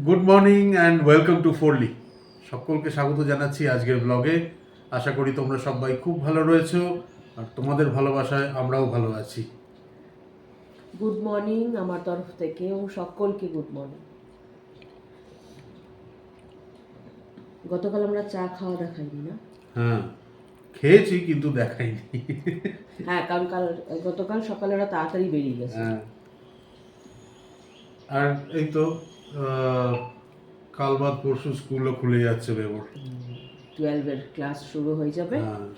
Good morning and welcome to ফোরলি। সকলকে স্বাগত জানাচ্ছি আজকের ব্লগে। আশা করি তোমরা সবাই খুব ভালো রয়েছো, আর তোমাদের ভালোবাসায় আমরাও ভালো আছি। গুড মর্নিং আমার তরফ থেকে ও সকলকে গুড মর্নিং। গতকাল আমরা চা খাওয়া দেখাইনি না? হ্যাঁ, খেয়েছি কিন্তু দেখাইনি। হ্যাঁ, কারণ গতকাল সকালে ওরা তাড়াতাড়ি বেরিয়ে গেছে। হ্যাঁ, আর এই তো কাল বাদ পরশু স্কুলও খুলে যাচ্ছে বেবর। 12-এর ক্লাস শুরু হয়ে যাবে। হ্যাঁ,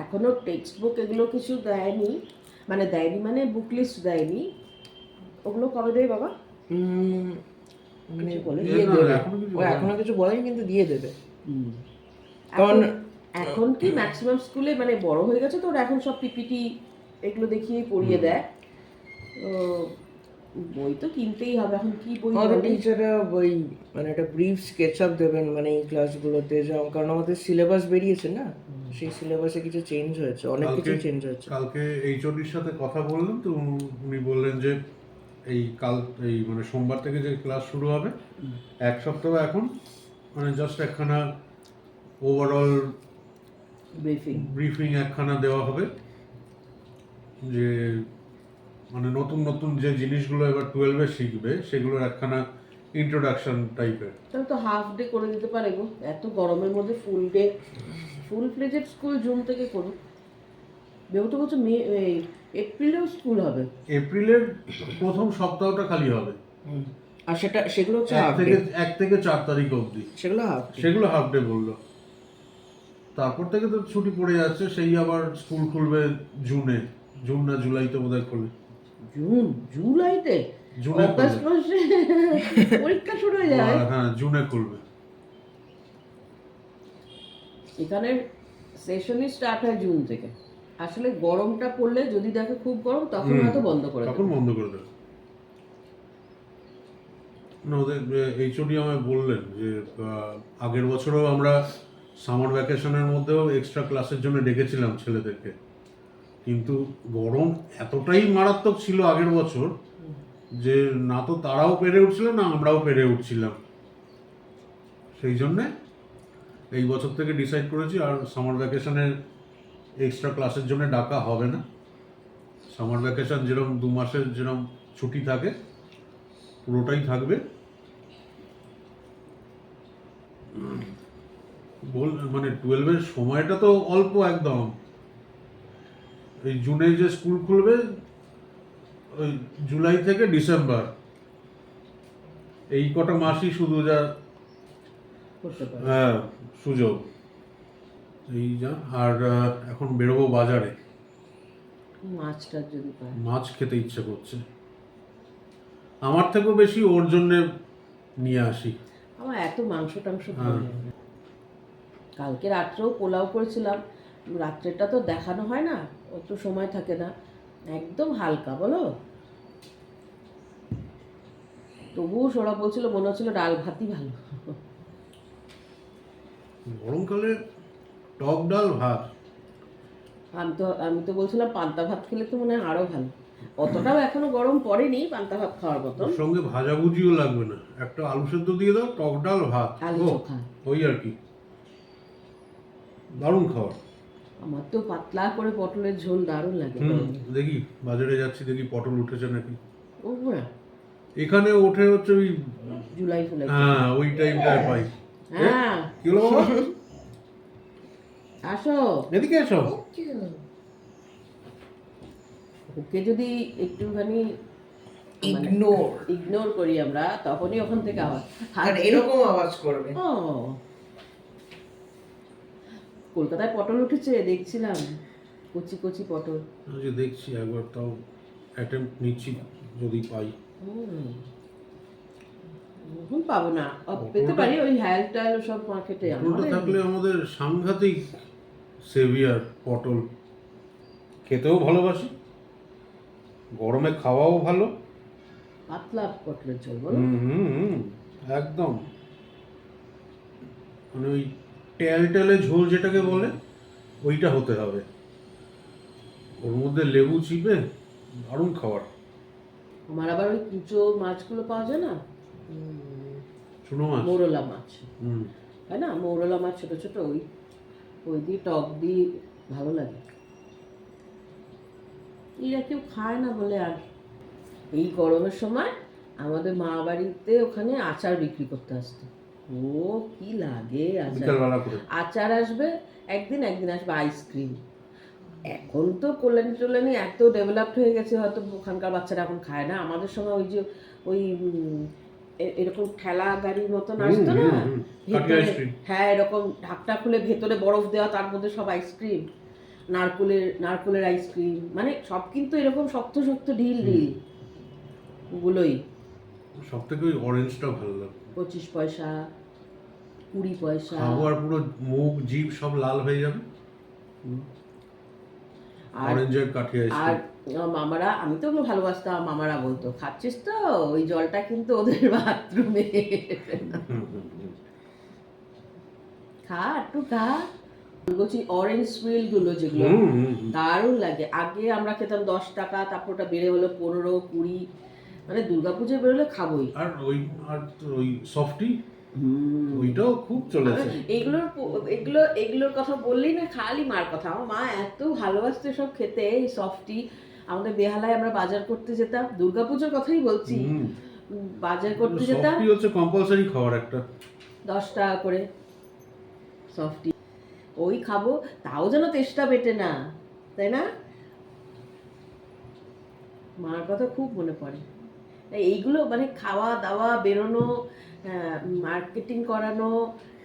এখনো টেক্সট বুক এগুলো কিছু দেয়নি, মানে বুক লিস্ট দেয়নি। ওগুলো কবে দেবে বাবা? মানে কিছু বলে দিয়ে না, দেবে। এখনো কিছু ও বলেনি। এখনো কিছু বলেনি, কিন্তু দিয়ে দেবে। কারণ কারণ- এখন কি ম্যাক্সিমাম স্কুলে মানে বড় হয়ে গেছে তো ওরা এখন সব পিপিটি এগুলো দেখিয়েই পড়িয়ে দেয়। তো বই তো কিনতেই হবে, এখন কি বই আমাদের বলে? টিচাররা ওই মানে একটা ব্রিফ স্কেচ আপ দেবেন মানে এই ক্লাসগুলোতে, কারণ আমাদের সিলেবাস বেরিয়েছে না, সেই সিলেবাসে কিছু চেঞ্জ হয়েছে, অনেক কিছু চেঞ্জ হয়েছে। কালকে এইচওডির সাথে কথা বললাম তো উনি বললেন যে এই মানে সোমবার থেকে যে ক্লাস শুরু হবে, এক সপ্তাহ এখন মানে জাস্ট একখানা ওভারঅল ব্রিফিং একখানা দেওয়া হবে, যে মানে নতুন নতুন যে জিনিসগুলো এবার 12-এ শিখবে সেগুলোর একখানা ইন্ট্রোডাকশন টাইপের। তাহলে তো হাফ ডে করে দিতে পারে গো, এত গরমের মধ্যে full day, full fledged school June থেকে করুক। বেউ তো বলছে এপ্রিলেও স্কুল হবে। এপ্রিলের প্রথম সপ্তাহটা খালি হবে, আর সেগুলো হচ্ছে 1 হাফ ডে, থেকে 4 তারিখ অবধি। সেগুলো হাফ হাফ ডে বললো। তারপর থেকে তো ছুটি পড়ে যাচ্ছে, সেই আবার স্কুল খুলবে জুন না জুলাইতে বোধহয় খোলে। জুলাইতে? জুনে অগাস্ট খুলবে। মাসে পরীক্ষা শুরু হয়ে যায়। হ্যাঁ, জুনে খুলবে। এখানে সেশনই স্টার্ট হয় জুন থেকে। আসলে গরমটা পড়লে যদি দেখে খুব গরম তখন হয়তো বন্ধ করে তখন দেবে। বন্ধ করে দেবে। না, ওদের এইচওডি আমায় বললেন যে আগের বছরও আমরা সামার ভ্যাকেশনের মধ্যেও এক্সট্রা ক্লাসের জন্য ডেকেছিলাম ছেলেদেরকে, কিন্তু গরম এতটাই মারাত্মক ছিল আগের বছর যে না তো তারাও পেরে উঠছিল না আমরাও পেরে উঠছিলাম। সেই জন্যে এই বছর থেকে ডিসাইড করেছি আর সামার ভ্যাকেশনের এক্সট্রা ক্লাসের জন্য ডাকা হবে না। সামার ভ্যাকেশন যেরকম 2 মাসের যেরকম ছুটি থাকে পুরোটাই থাকবে। মানে 12-এর সময়টা তো অল্প একদম। এই জুনে যে স্কুল খুলবে ওই জুলাই থেকে ডিসেম্বর, এই কটা মাসই শুধু যা করতে পারে। হ্যাঁ সুযোগ। এই যা আর এখন বেরোবো বাজারে, মাছটা যদি পায়। মাছ খেতে ইচ্ছে করছে। আমার থেকেও বেশি ওর জন্যে নিয়ে আসি। আমার এত মাংস টাংস ভালো লাগে না। কালকে রাত্রেও পোলাও করেছিলাম, রাত্রেটা তো দেখানো হয় না, অত সময় থাকে না, একদম হালকা বলো। তবুও সোরা বলছিল মনে হচ্ছিল ডাল ভাতই ভালো। গরমকালে টক ডাল ভাত। আমি তো বলছিলাম পান্তা ভাত খেলে তো মনে হয় আরো ভালো। অতটাও এখনো গরম পড়েনি পান্তা ভাত খাওয়ার মতন। ওর সঙ্গে ভাজাভুজিও লাগবে না, একটা আলু সেদ্ধ দিয়ে দাও, টক ডাল ভাত, আলু ও, চোখা। ওই আর কি, দারুণ খাবার। আমার তো পাতলা করে পটলের ঝোল দারুণ লাগে। দেখি বাজারে যাচ্ছি, দেখি পটল উঠেছে নাকি। ও হ্যাঁ, এখানে ওঠে হচ্ছে ওই জুলাই ফুলাই। হ্যাঁ ওই টাইমটায় পাই। হ্যাঁ, কি হলো বাবা? আসো। এদিকে এসো। ওকে যদি একটুখানি ইগনোর করি আমরা, তখনই ওখান থেকে আওয়াজ। আর এরকম আওয়াজ করবে। ও, কলকাতায় পটল উঠেছে দেখছিলাম, কচি কচি পটল। যে দেখছি একবার তাও অ্যাটেম্প্ট নিচ্ছি যদি পাই। এখন পাবো না, পেতে পারি ওই হ্যাল ট্যাল সব মার্কেটে। পটলটা থাকলে আমাদের সাংঘাতিক সেভিয়ার পটল, খেতেও ভালোবাসি, গরমে খাওয়াও ভালো। পাতলা পটলের ঝোল বলো। একদম মানে ওই টেলে ঝোল যেটাকে বলে ওইটা হতে হবে, ওর মধ্যে লেবু চিপে দারুণ খাবার। আমার আবার ওই কুচো মাছগুলো পাওয়া যায় না, চুনো মাছ। মৌরলা মাছ, হুম। তাই না? মৌরলা মাছ ছোট ছোট, ওই ওই দিয়ে টক দিয়ে ভালো লাগে। এরা কেউ খায় না বলে আর। এই গরমের সময় আমাদের মা বাড়িতে ওখানে আচার বিক্রি করতে আসতো। ও কি লাগে আচার! বিকালবেলা করে। আচার আসবে একদিন, একদিন আসবে আইসক্রিম। এখন তো কল্যাণী টল্যাণী এত ডেভেলপড হয়ে গেছে, হয়তো ওখানকার বাচ্চারা এখন খায় না। আমাদের সময় ওই যে ওই এরকম ঠেলা গাড়ির মতন আসতো না, কাঠি ভেতরে, আইসক্রিম। হ্যাঁ এরকম ঢাকটা খুলে ভেতরে বরফ দেওয়া, তার মধ্যে সব আইসক্রিম, নারকোলের আইসক্রিম, মানে সব কিন্তু এরকম শক্ত শক্ত ঢিল ঢিল গুলোই। সব থেকে ওই অরেঞ্জটা ভালো লাগে। 25 পয়সা, 20 পয়সা। খাবো আর পুরো মুখ জিভ সব লাল হয়ে যাবে। আর অরেঞ্জের কাঠি আর আইসক্রিম। মামারা, আমি তো ওগুলো ভালোবাসতাম, মামারা বলতো খাচ্ছিস তো ওই জলটা কিন্তু ওদের বাথরুমে, খা একটু খা। বলছি অরেঞ্জ স্প্রিল গুলো যেগুলো দারুণ লাগে। আগে আমরা খেতাম 10 টাকা, তারপর ওটা বেড়ে হলো 15, 20, মানে দুর্গাপুজোয় বেরোলে খাবোই। আর ওই সফটি, ওইটাও খুব চলেছে। এগুলোর কথা বললেই না খালি মার কথা। আমার মা এত ভালোবাসতো সব খেতে, এই সফটি। আমাদের বেহালায় আমরা বাজার করতে যেতাম, দুর্গাপুজোর কথাই বলছি, বাজার করতে যেতাম, সফটি হচ্ছে কম্পালসারি খাওয়ার একটা। 10 টাকা করে সফটি, ওই খাবো, তাও যেন তেষ্টা পেটে না, তাই না? মার কথা খুব মনে পড়ে। এইগুলো মানে খাওয়া দাওয়া, বেরোনো, মার্কেটিং করানো,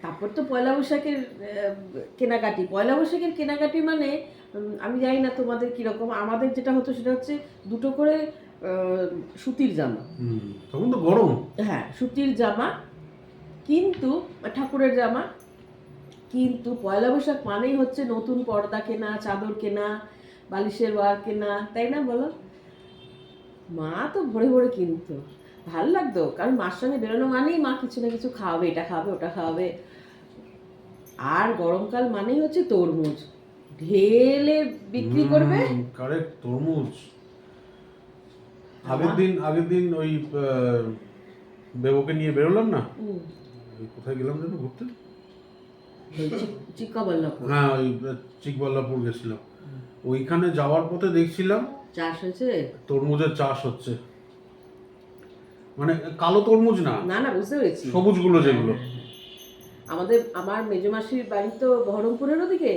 তারপর তো পয়লা বৈশাখের কেনাকাটি। পয়লা বৈশাখের কেনাকাটি মানে আমি জানি না তোমাদের কীরকম, আমাদের যেটা হতো সেটা হচ্ছে 2টো করে সুতির জামা। তখন তো গরম। হ্যাঁ, সুতির জামা, কিন্তু ঠাকুরের জামা। কিন্তু পয়লা বৈশাখ মানেই হচ্ছে নতুন পর্দা কেনা, চাদর কেনা, বালিশের ওয়ার কেনা, তাই না বলো? মা তো ভরে ভরে কিনতো, ভালো লাগতো, কারণ মার সঙ্গে বেরোনো মানেই মা কিছু না কিছু খাওয়াবে, এটা খাওয়াবে ওটা খাওয়াবে। আর গরমকাল মানেই হচ্ছে তরমুজ ঢেলে বিক্রি করবে। কারেক্ট, তরমুজ। আগের দিন ওই বেবুকে নিয়ে বেরোলাম না, কোথায় গেলাম যেন ঘুরতে, চিক্কাবল্লাপুর। হ্যাঁ ওই চিকবল্লাপুর গেছিলাম। ওইখানে যাওয়ার পথে দেখছিলাম চাষ হয়েছে, তরমুজের চাষ হচ্ছে। মানে কালো তরমুজ না, না না বুঝতে পেরেছি, সবুজগুলো যেগুলো। আমার মেজমাসির বাড়ি তো বহরমপুরের ওদিকে,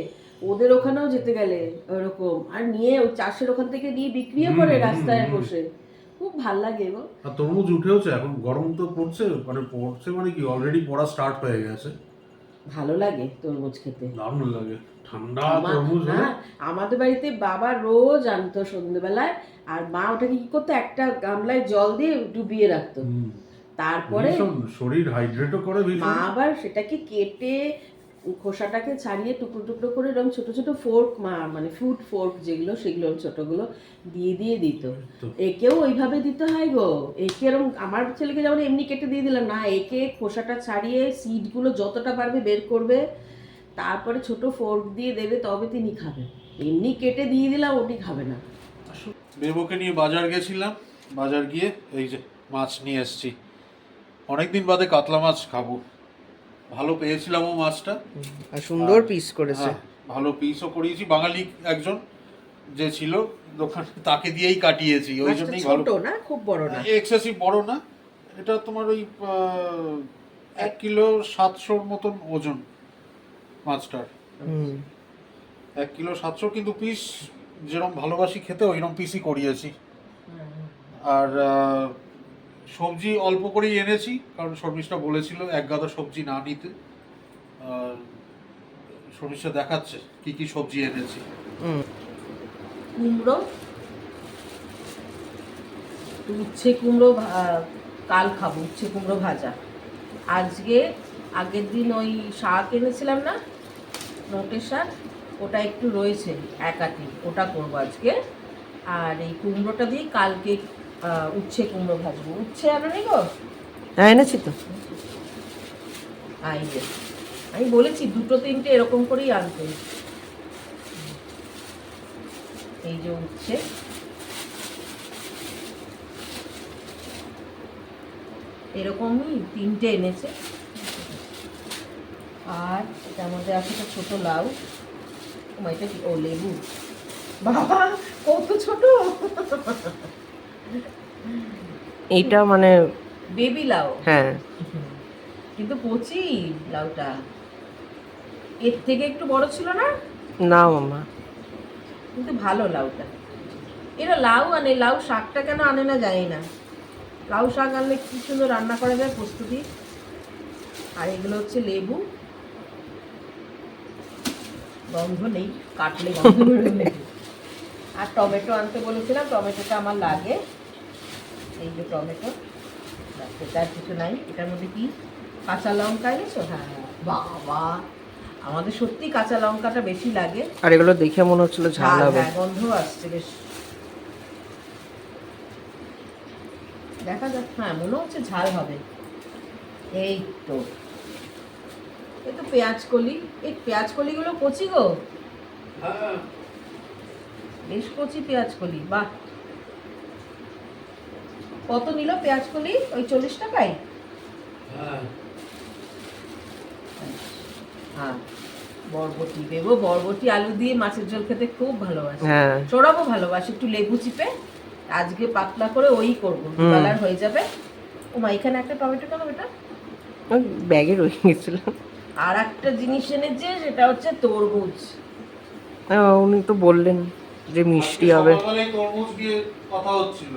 ওদের ওখানেও যেতে গেলে ওরকম, আর নিয়ে ওই চাষের ওখান থেকে নিয়ে বিক্রিও করে রাস্তায় বসে, খুব ভাল লাগে গো। আর তরমুজ উঠেওছে, এখন গরম তো পড়ছে, মানে কি অলরেডি পড়া স্টার্ট হয়ে গেছে। ভালো লাগে তরমুজ খেতে, দারুণ লাগে ঠান্ডা তরমুজ হলে। হ্যাঁ, আমাদের বাড়িতে বাবা রোজ আনতো সন্ধ্যেবেলায়, আর মা ওটাকে কি করতো, একটা গামলায় জল দিয়ে ডুবিয়ে রাখতো, তারপরে শরীর হাইড্রেটও করে। মা আবার সেটাকে কেটে খোসাটাকে ছাড়িয়ে টুকরো টুকরো করে এরকম ছোট ছোট ফোর্ক, মানে ফ্রুট ফোর্ক যেগুলো, সেগুলো ছোটগুলো দিয়ে দিয়ে দিত। একেও ওইভাবে দিতে হয় গো, একে এরকম, আমার ছেলেকে যেমন এমনি কেটে দিয়ে দিলাম না, একে খোসাটা ছাড়িয়ে সিডগুলো যতটা পারবে বের করবে, তারপরে ছোট ফোর্ক দিয়ে দেবে, তবে তিনি খাবেন। এমনি কেটে দিয়ে দিলাম, ওটি খাবে না। বেবুকে নিয়ে বাজার গেছিলাম, বাজার গিয়ে এই যে মাছ নিয়ে এসেছি। অনেকদিন বাদে কাতলা মাছ খাবো, ভালো পেয়েছিলাম ও মাছটা, আর সুন্দর পিস করেছে। ভালো পিসও করিয়েছি। বাঙালি একজন যে ছিল দোকানে, তাকে দিয়েই কাটিয়েছি, ওই জন্যই ভালো। ছোট না, খুব বড় না, এক্সেসিভ বড় না। এটা তোমার ওই 1 কিলো 700 মতন ওজন মাছটার। 1 কিলো 700, কিন্তু পিস যেরকম ভালোবাসি খেতে ওইরকম পিসই করিয়েছি। আর সবজি অল্প করেই এনেছি, কারণ শর্মিষ্ঠা বলেছিল 1 গাদা সবজি না নিতে। শর্মিষ্ঠা দেখাচ্ছে কি কি সবজি এনেছি। কুমড়ো, উচ্ছে কুমড়ো কাল খাবো, উচ্ছে কুমড়ো ভাজা। আজকে আগের দিন ওই শাক এনেছিলাম না, নোটের শাক, ওটা একটু রয়েছে এক আটি, ওটা করবো আজকে। আর এই কুমড়োটা দিয়ে কালকে উচ্ছে কুমড়ো ভাজবো। উচ্ছে আনো নি গো? হ্যাঁ এনেছি তো। আমি বলেছি 2-3টে এরকম করেই আনতে। এই যে উচ্ছে, এরকমই 3টে এনেছে। আর এটার মধ্যে আছে একটা ছোটো লাউ। এটা কি? ও লেবু। বাবা কত ছোট! এইটা মানে বেবি লাউ, হ্যাঁ কিন্তু কচি লাউটা। এর থেকে একটু বড় ছিল না? না মামা, কিন্তু ভালো লাউটা। এরা লাউ আনে, লাউ শাকটা কেন আনে না জানি না। লাউ শাক আনলে কি সুন্দর রান্না করা যায় প্রস্তুতি। আর এগুলো হচ্ছে লেবু, গন্ধ নেই, কাটলে গন্ধ বেরোবে। আর টমেটো আনতে বলেছিলাম, টমেটোটা আমার লাগে। এই যে টমেটো, তার কিছু নাই। এটার মধ্যে কি কাঁচা লঙ্কা এনেছো? হ্যাঁ বাবা, আমাদের সত্যি কাঁচা লঙ্কাটা বেশি লাগে। আর এগুলো দেখে মনে হচ্ছিল ঝাল হবে। হ্যাঁ, গন্ধ আসছে বেশ। দেখা যাক, হ্যাঁ মনে হচ্ছে ঝাল হবে। এই তো, এই তো পেঁয়াজ কলি। এই পেঁয়াজ কলিগুলো কচি গো, হ্যাঁ বেশ কচি পেঁয়াজ কলি। বাহ, কত নিল পেঁয়াজ কলি? ওই 40 টাকায়। হ্যাঁ হ্যাঁ, বরবটি দেবো। বরবটি আলু দিয়ে মাছের ঝোল খেতে খুব ভালোবাসি। হ্যাঁ সৌরভও ভালোবাসি। একটু লেবু চিপে আজকে পাতলা করে ওই করবো, কালার হয়ে যাবে। ও মা, এখানে একটা টমেটো কেন বেটা? ওই ব্যাগে রয়ে গেছিল। আর একটা জিনিস এনেছে, সেটা হচ্ছে তরমুজ। উনি তো বললেন যে মিষ্টি হবে। সকালে তরমুজ দিয়ে কথা হচ্ছিল।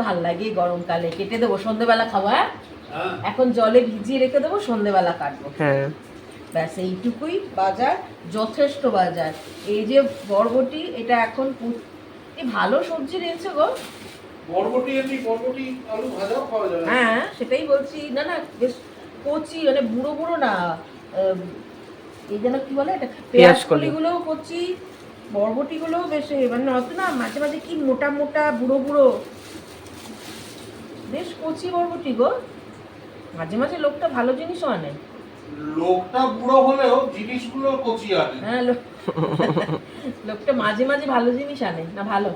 ভাল লাগে গরমকালে। কেটে দেবো, সন্ধ্যেবেলা খাবো। হ্যাঁ, হ্যাঁ এখন জলে ভিজিয়ে রেখে দেবো, সন্ধ্যেবেলা কাটবো। হ্যাঁ ব্যাস এইটুকুই বাজার, যথেষ্ট বাজার। এই যে বরবটি, এটা এখন এই ভালো সবজি রয়েছে গো। বরবটি এমনি বরবটি আলু ভাজাও খাওয়া যাবে। হ্যাঁ সেটাই বলছি। না না, বেশ কচি, মানে বুড়ো বুড়ো না। এই যেন কি বলে এটা, পেঁয়াজ কলিগুলোও কচি, বরবটিগুলোও বেশ মানে অত না, মাঝে মাঝে কি মোটা মোটা বুড়ো বুড়ো, বেশ কচি বরবটি গো। মাঝে মাঝে লোকটা ভালো জিনিসও আনে। লোকটা বুড়ো হলেও জিনিসগুলো কচি আনে। হ্যাঁ, লোকটা মাঝে মাঝে ভালো জিনিস আনে না, ভালো,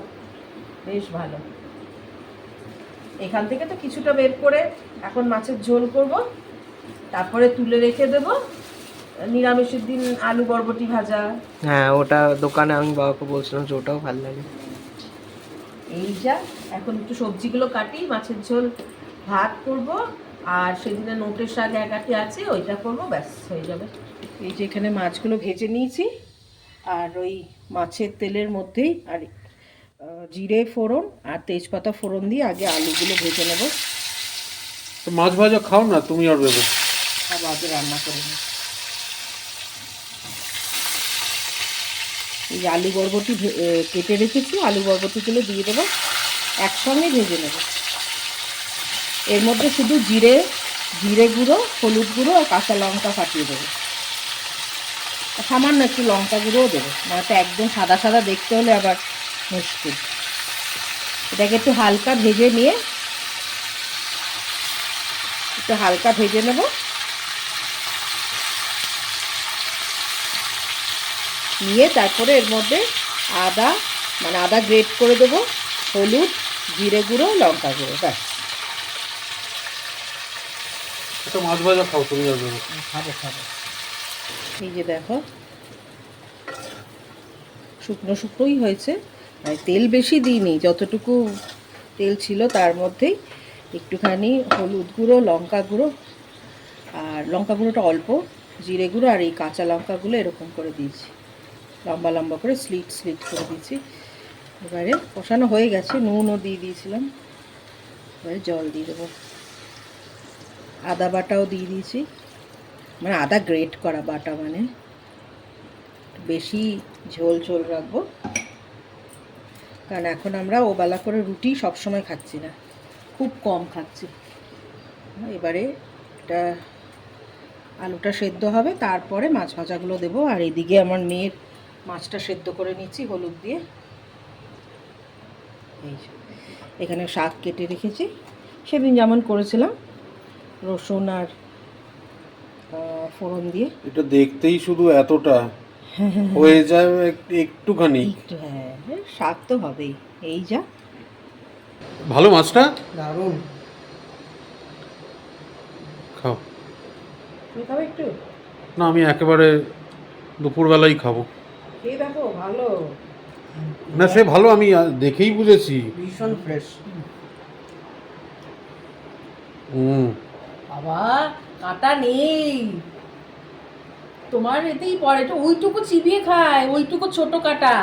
বেশ ভালো। এখান থেকে তো কিছুটা বের করে এখন মাছের ঝোল করব, তারপরে তুলে রেখে দেব নিরামিষের দিন আলু বরবটি ভাজা। হ্যাঁ, ওটা দোকানে আমি বাবাকে বলছিলাম যে ওটাও ভালো লাগে। এই যা, এখন একটু সবজিগুলো কাটি, মাছের ঝোল ভাত করব, আর সেদিনে নোটের শাক একাটি আছে, ওইটা করব, ব্যাস হয়ে যাবে। এই যে এখানে মাছগুলো ভেজে নিয়েছি, আর ওই মাছের তেলের মধ্যেই আর জিরে ফোড়ন আর তেজপাতা ফোড়ন দিয়ে আগে আলুগুলো ভেজে নেব। তো মাছ ভাজা খাও না তুমি আর বেবো। আর আগে রান্না করে নেব। এই যে আলু বরবটি কেটে রেখেছি, আলু বরবটিগুলো দিয়ে দেবো, একসঙ্গে ভেজে নেব। এর মধ্যে শুধু জিরে গুঁড়ো, হলুদ গুঁড়ো আর কাঁচা লঙ্কা ফাটিয়ে দেবো। সামান্য একটু লঙ্কা গুঁড়োও দেবো, নয়তো একদম সাদা সাদা দেখতে হলে আবার মুশকিল। এটাকে একটু হালকা ভেজে নিয়ে, একটু হালকা ভেজে নেব। নিয়ে তারপরে এর মধ্যে আদা, মানে আদা গ্রেট করে দেবো, হলুদ, জিরে গুঁড়ো, লঙ্কা গুঁড়ো, ব্যাস। তো মাছ ভাজা খাও তুমি আর বেবো। খাবো খাবো। এই যে দেখো, শুকনো শুকনোই হয়েছে, আর তেল বেশি দিইনি, যতটুকু তেল ছিল তার মধ্যেই একটুখানি হলুদ গুঁড়ো, লঙ্কা গুঁড়ো, আর লঙ্কা গুঁড়োটা অল্প, জিরে গুঁড়ো আর এই কাঁচা লঙ্কাগুলো এরকম করে দিয়েছি, লম্বা লম্বা করে স্লিট করে দিয়েছি। এবারে কষানো হয়ে গেছে, নুনও দিয়ে দিয়েছিলাম, এবারে জল দিয়ে দেবো। আদা বাটাও দিয়ে দিয়েছি, মানে আদা গ্রেট করা বাটা, মানে বেশি ঝোল ঝোল রাখবো, কারণ এখন আমরা ওবেলা করে রুটি সবসময় খাচ্ছি না, খুব কম খাচ্ছি। এবারে এটা আলুটা সেদ্ধ হবে, তারপরে মাছ ভাজাগুলো দেবো। আর এদিকে আমার মেয়ের মাছটা সেদ্ধ করে নিচ্ছি হলুদ দিয়ে। এই এখানে শাক কেটে রেখেছি, সেদিন যেমন করেছিলাম, রসুন আর ফোড়ন দিয়ে। এটা দেখতেই শুধু এতটা হয়ে যায় একটুখানি। একটু, হ্যাঁ শাক তো হবেই। এই যা ভালো মাছটা, দারুণ। তুমি খাবে একটু? না, আমি একেবারে দুপুরবেলাই খাবো। খেয়ে দেখো, ভালো। না সে ভালো, আমি দেখেই বুঝেছি। ভীষণ ফ্রেশ। হুম। বাবা, কাঁটা নেই তোমার, এতেই পড়ে তো, ওইটুকু চিবিয়ে খায়, ওইটুকু ছোট কাঁটা।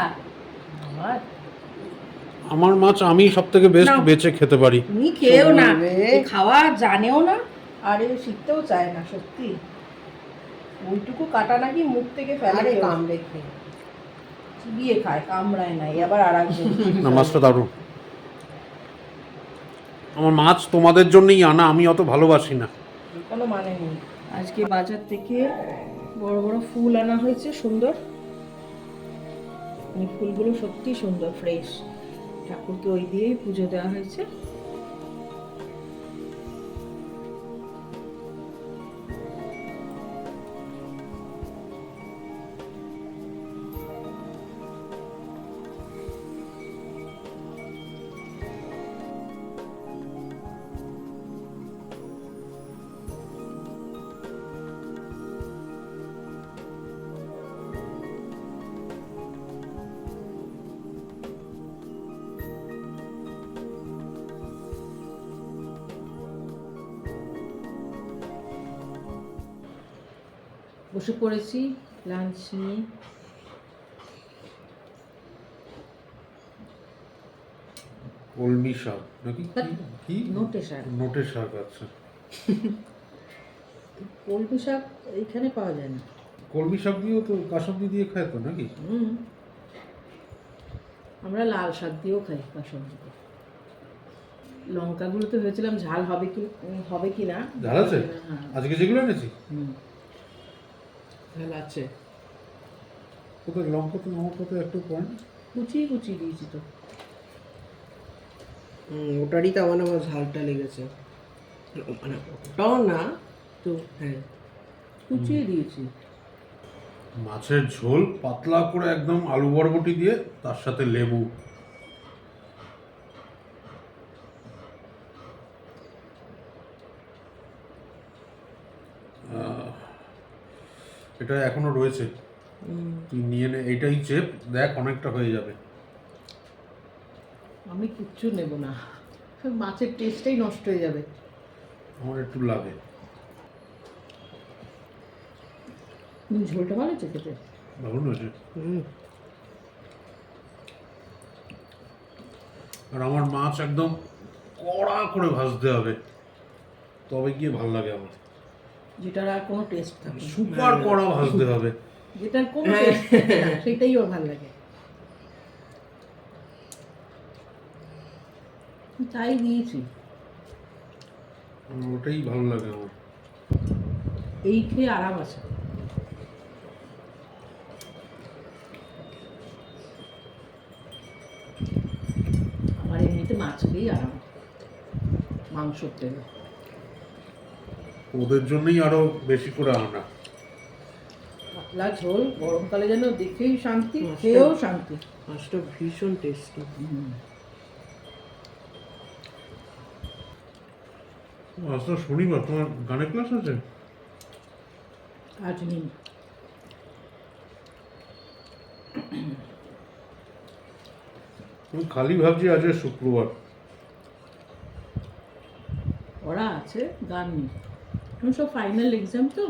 আমার, আমার মাছ আমি সব থেকে বেস্ট নাও। বেছে খেতে পারি। তুমি খেয়েও না, চলবে। এ খাওয়া জানেও না, আর এ শিখতেও চায় না, সত্যি। ওইটুকু কাঁটা নাকি মুখ থেকে ফেলে আরে কেউ। কামড়ে খেয়ে। চিবিয়ে খায়, কামড়ায় না। আবার আর একজন। না, মাছটা দারুণ। আমার মাছ তোমাদের জন্যই আনা, আমি অত ভালোবাসি না। কোনো মানে নেই। আজকে বাজার থেকে বড় বড় ফুল আনা হয়েছে, সুন্দর। এই ফুলগুলো সত্যি সুন্দর, ফ্রেশ। ঠাকুরকে ওই দিয়েই পুজো দেওয়া হয়েছে। বসে পড়েছি লাঞ্চ নিয়ে। কলমি শাক নাকি কি? নোটে শাক। নোটে শাক, আচ্ছা। কলমি শাক এইখানে পাওয়া যায় না। কলমি শাক দিয়েও তো কাসুন্দি দিয়ে খায় তো নাকি? আমরা লাল শাক দিয়েও খাই কাসুন্দি। লঙ্কাগুলো তো ভেবেছিলাম ঝাল হবে কি না। ঝাল আছে? হ্যাঁ। আজকে যেগুলো এনেছি ঝাল আছে। কোথায় লঙ্কা তো আমার কোথায় একটু পয়েন্ট। কুচিয়ে কুচিয়ে দিয়েছি তো। ওটারই তো আমার ঝালটা লেগেছে, মানে ওটাও না তো। হ্যাঁ, কুচিয়ে দিয়েছি। মাছের ঝোল পাতলা করে একদম আলু বরবটি দিয়ে, তার সাথে লেবু। এটা এখনো রয়েছে, তুই নিয়ে নে। এইটাই চেপ, দেখ অনেকটা হয়ে যাবে। আমি কিচ্ছু নেব না, মাছের টেস্টটাই নষ্ট হয়ে যাবে। আমার একটু লাগে। ঝোলটা ভালো হচ্ছে খেতে। দারুণ হয়েছে। আর আমার মাছ একদম কড়া করে ভাজতে হবে, তবে গিয়ে ভালো লাগে আমার। যেটার আর কোনো টেস্ট থাকে না। সুপার কড়া ভাজতে হবে। যেটার কোনো টেস্ট থাকে না, সেটাই ওর ভালো লাগে। তাই দিয়েছি। আমার ওটাই ভালো লাগে আমার। এই খেয়ে আরাম আছে। আমার এমনিতে মাছ খেয়েই আরাম, মাংসর থেকে। ওদের জন্যই আরো বেশি করে আনা। পাতলা ঝোল গরমকালে যেন দেখেই শান্তি, খেয়েও শান্তি। মাছটা ভীষণ টেস্টি। আজ তো শনিবার, তোমার গানের ক্লাস আছে? আজ নেই। আমি খালি ভাবছি আজ শুক্রবার। ওরা আছে, গান নেই। এখন সব ফাইনাল এক্সাম তো,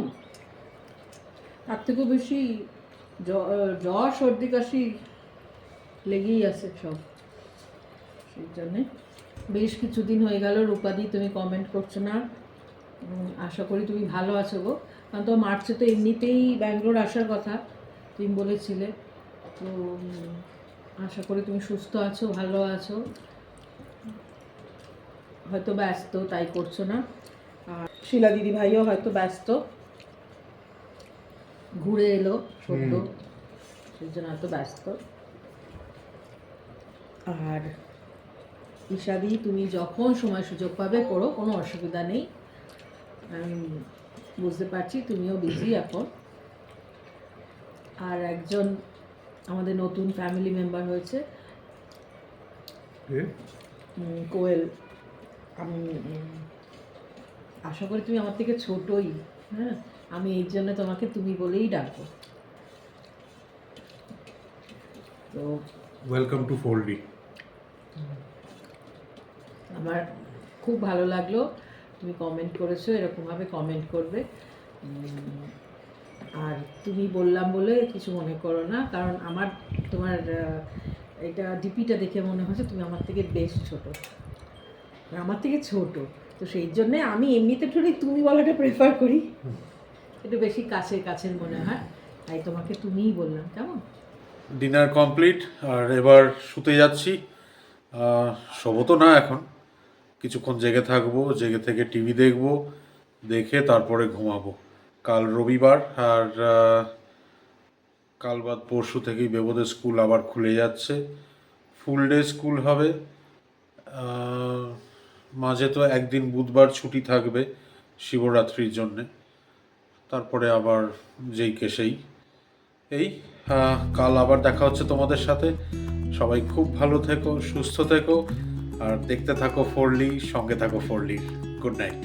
তার থেকেও বেশি জ্বর সর্দি কাশি লেগেই আছে সব। সেই জন্যে বেশ কিছুদিন হয়ে গেল রূপাদি তুমি কমেন্ট করছো না। আশা করি তুমি ভালো আছো গো, কারণ তো মার্চে তো এমনিতেই ব্যাঙ্গালোর আসার কথা, তুমি বলেছিলে। তো আশা করি তুমি সুস্থ আছো, ভালো আছো। হয়তো ব্যস্ত তাই করছো না। আর শিলা দিদি ভাইও হয়তো ব্যস্ত, ঘুরে এলো সদ্য, সেই জন্য এত ব্যস্ত। আর ঈশাদি, তুমি যখন সময় সুযোগ পাবে করো, কোনো অসুবিধা নেই। আমি বুঝতে পারছি তুমিও বিজি এখন। আর একজন আমাদের নতুন ফ্যামিলি মেম্বার হয়েছে, কোয়েল। আমি আশা করি তুমি আমার থেকে ছোটই, হ্যাঁ, আমি এই জন্য তোমাকে তুমি বলেই ডাকবো। তো ওয়েলকাম টু ফোল্ডি। আমার খুব ভালো লাগলো তুমি কমেন্ট করেছো, এরকমভাবে কমেন্ট করবে। আর তুমি বললাম বলে কিছু মনে করো না, কারণ আমার তোমার এটা ডিপিটা দেখে মনে হচ্ছে তুমি আমার থেকে বেশ ছোট, আমার থেকে ছোট। তো সেই জন্যে আমি এমনিতে একটু তুমি বলাটা প্রেফার করি, একটু বেশি কাছের মনে হয়, তাই তোমাকে তুমিই বললাম। কেমন? ডিনার কমপ্লিট, আর এবার শুতে যাচ্ছি। শোবো তো না এখন, কিছুক্ষণ জেগে থাকবো, জেগে থেকে টিভি দেখবো, দেখে তারপরে ঘুমাবো। কাল রবিবার, আর কাল বাদ পরশু থেকেই বেবোদের স্কুল আবার খুলে যাচ্ছে, ফুল ডে স্কুল হবে। মাঝে তো একদিন বুধবার ছুটি থাকবে শিবরাত্রির জন্যে, তারপরে আবার যেই কে সেই। এই কাল আবার দেখা হচ্ছে তোমাদের সাথে। সবাই খুব ভালো থেকো, সুস্থ থেকো, আর দেখতে থাকো ফোরলি, সঙ্গে থাকো ফোরলি। Good night.